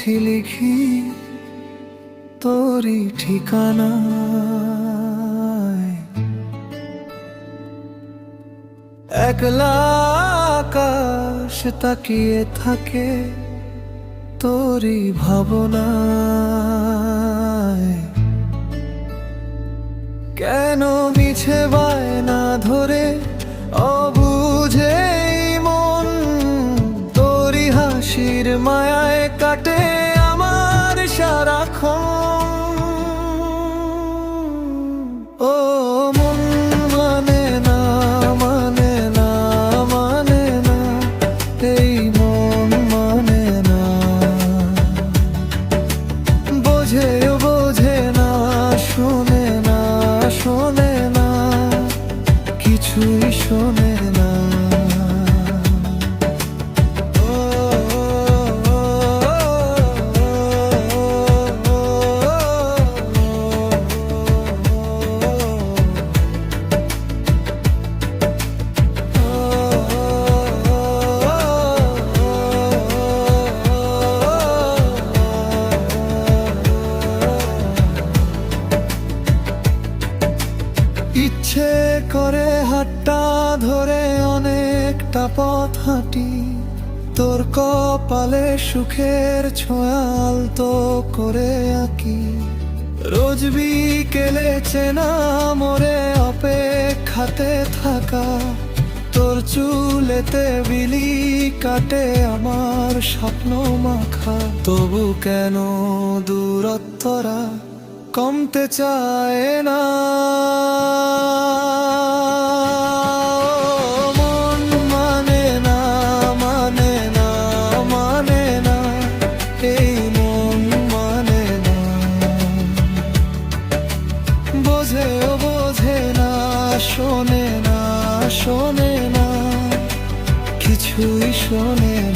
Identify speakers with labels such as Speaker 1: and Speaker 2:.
Speaker 1: চিঠি লিখি তোরই ঠিকানায়। একলা আকাশ তাকিয়ে থাকে তোরই ভাবনায়। কেন মিছে বায়না ধরে অবুঝে মন তোরই হাসির মায়ায় কাটে আমার সারাক্ষণ। ও মন মানে না, মানে না, মানে না, এই মন মানে না। বোঝেও বোঝে না, শোনে না, শোনে না, কিছুই শোনে না। ইচ্ছে করে হাতটা ধরে অনেকটা পথ হাঁটি, তোর কপালে সুখের ছোঁয়া আলতো করে আঁকি। রোজ বিকেলে চেনা মোরে অপেক্ষাতে থাকা, তোর চুলেতে বিলি কাটে আমার স্বপ্ন মাখা। তবু কেন দূরত্বরা কমতে চায় না। মন মানে না, মানে না, মানে না, এই মন মানে না। বোঝেও বোঝে না, শোনে না, শোনে না, কিছুই শোনে না।